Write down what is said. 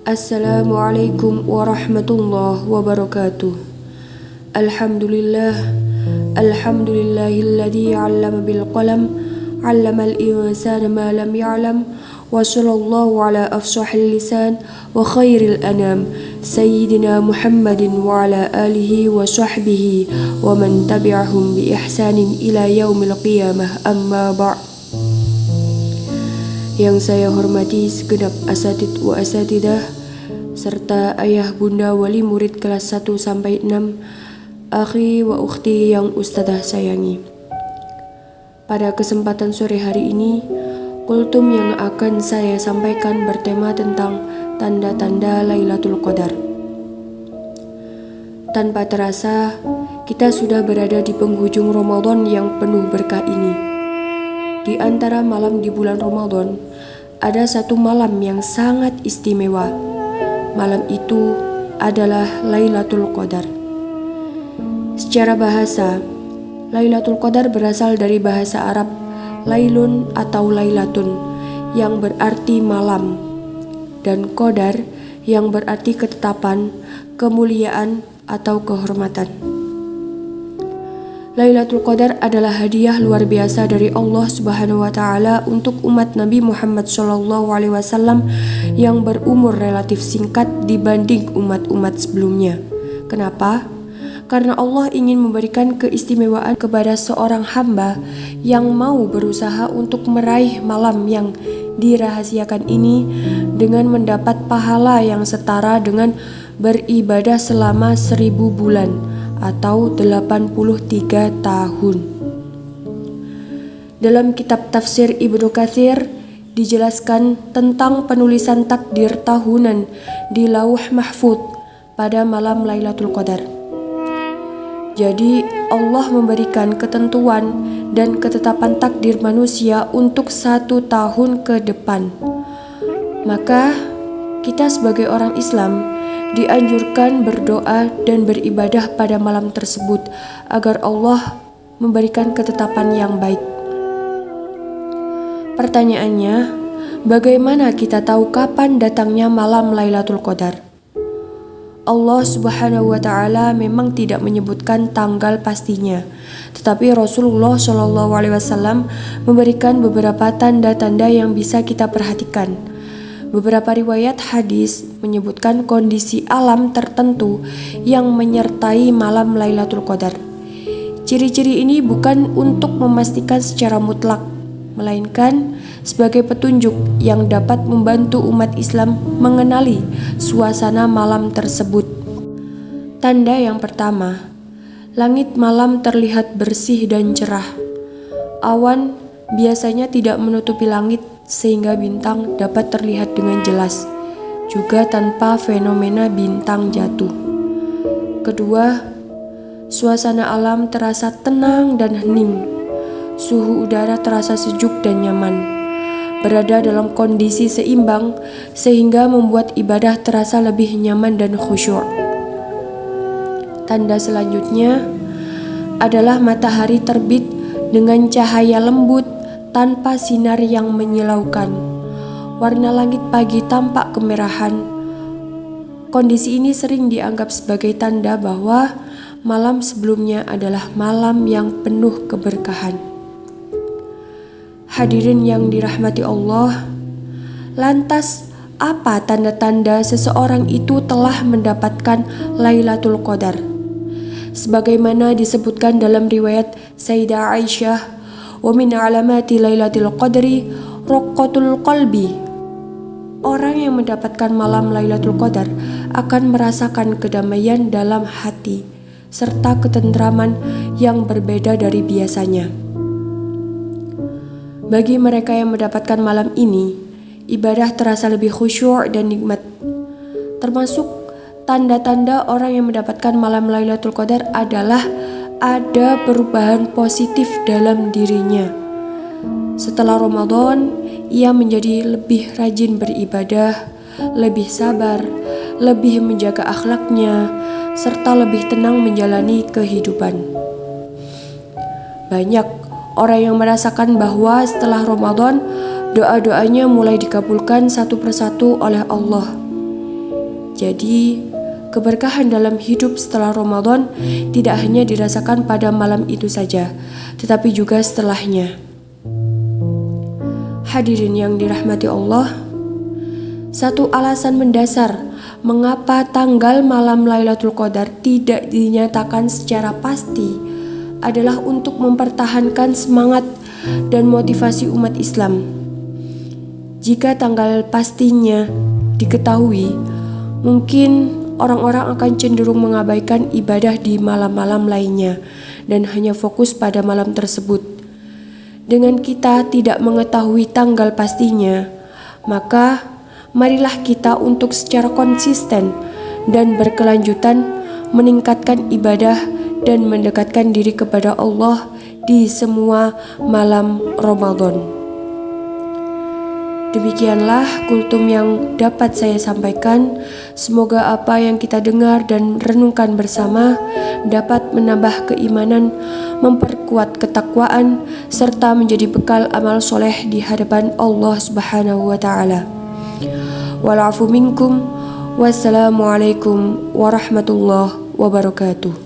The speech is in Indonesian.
Assalamualaikum warahmatullahi wabarakatuh. Alhamdulillah, alhamdulillahilladzi 'allama bil qalam, 'allamal insana ma lam ya'lam, wa sallallahu ala afsahil lisan wa khairil anam, sayyidina Muhammadin wa ala alihi wa sahbihi wa man tabi'ahum bi ihsanin ila yaumil qiyamah, amma ba'. Yang saya hormati segenap asatid wa asatidah serta ayah bunda wali murid kelas 1 sampai 6, akhi wa ukhti yang ustadzah sayangi. Pada kesempatan sore hari ini, kultum yang akan saya sampaikan bertema tentang tanda-tanda Lailatul Qadar. Tanpa terasa, kita sudah berada di penghujung Ramadan yang penuh berkah ini. Di antara malam di bulan Ramadan, ada satu malam yang sangat istimewa. Malam itu adalah Lailatul Qadar. Secara bahasa, Lailatul Qadar berasal dari bahasa Arab Lailun atau Lailatun, yang berarti malam, dan Qadar yang berarti ketetapan, kemuliaan, atau kehormatan. Lailatul Qadar adalah hadiah luar biasa dari Allah Subhanahu wa taala untuk umat Nabi Muhammad SAW yang berumur relatif singkat dibanding umat-umat sebelumnya. Kenapa? Karena Allah ingin memberikan keistimewaan kepada seorang hamba yang mau berusaha untuk meraih malam yang dirahasiakan ini dengan mendapat pahala yang setara dengan beribadah selama 1000 bulan atau 83 tahun. Dalam kitab tafsir Ibnu Katsir dijelaskan tentang penulisan takdir tahunan di Lauh Mahfuz pada malam Lailatul Qadar. Jadi Allah memberikan ketentuan dan ketetapan takdir manusia untuk 1 tahun ke depan. Maka kita sebagai orang Islam dianjurkan berdoa dan beribadah pada malam tersebut agar Allah memberikan ketetapan yang baik. Pertanyaannya, bagaimana kita tahu kapan datangnya malam Lailatul Qadar? Allah Subhanahu wa taala memang tidak menyebutkan tanggal pastinya, tetapi Rasulullah SAW memberikan beberapa tanda-tanda yang bisa kita perhatikan. Beberapa riwayat hadis menyebutkan kondisi alam tertentu yang menyertai malam Lailatul Qadar. Ciri-ciri ini bukan untuk memastikan secara mutlak, melainkan sebagai petunjuk yang dapat membantu umat Islam mengenali suasana malam tersebut. Tanda yang pertama, langit malam terlihat bersih dan cerah. Awan biasanya tidak menutupi langit sehingga bintang dapat terlihat dengan jelas, juga tanpa fenomena bintang jatuh. Kedua, suasana alam terasa tenang dan hening. Suhu udara terasa sejuk dan nyaman, berada dalam kondisi seimbang sehingga membuat ibadah terasa lebih nyaman dan khusyuk. Tanda selanjutnya adalah matahari terbit dengan cahaya lembut tanpa sinar yang menyilaukan. Warna langit pagi tampak kemerahan. Kondisi ini sering dianggap sebagai tanda bahwa malam sebelumnya adalah malam yang penuh keberkahan. Hadirin yang dirahmati Allah, lantas apa tanda-tanda seseorang itu telah mendapatkan Lailatul Qadar? Sebagaimana disebutkan dalam riwayat Sayyidah Aisyah, wa min alamati Lailatul Qadri raqatul qalbi. Orang yang mendapatkan malam Lailatul Qadar akan merasakan kedamaian dalam hati serta ketentraman yang berbeda dari biasanya. Bagi mereka yang mendapatkan malam ini, ibadah terasa lebih khusyuk dan nikmat. Termasuk tanda-tanda orang yang mendapatkan malam Lailatul Qadar adalah ada perubahan positif dalam dirinya. Setelah Ramadan, ia menjadi lebih rajin beribadah, lebih sabar, lebih menjaga akhlaknya, serta lebih tenang menjalani kehidupan. Banyak orang yang merasakan bahwa setelah Ramadan, doa-doanya mulai dikabulkan satu persatu oleh Allah. Jadi, keberkahan dalam hidup setelah Ramadan tidak hanya dirasakan pada malam itu saja, tetapi juga setelahnya. Hadirin yang dirahmati Allah, satu alasan mendasar mengapa tanggal malam Lailatul Qadar tidak dinyatakan secara pasti adalah untuk mempertahankan semangat dan motivasi umat Islam. Jika tanggal pastinya diketahui, mungkin orang-orang akan cenderung mengabaikan ibadah di malam-malam lainnya dan hanya fokus pada malam tersebut. Dengan kita tidak mengetahui tanggal pastinya, maka marilah kita untuk secara konsisten dan berkelanjutan meningkatkan ibadah dan mendekatkan diri kepada Allah di semua malam Ramadan. Demikianlah kultum yang dapat saya sampaikan. Semoga apa yang kita dengar dan renungkan bersama dapat menambah keimanan, memperkuat ketakwaan, serta menjadi bekal amal soleh di hadapan Allah Subhanahu wa Ta'ala. Wal afu minkum. Wassalamualaikum warahmatullahi wabarakatuh.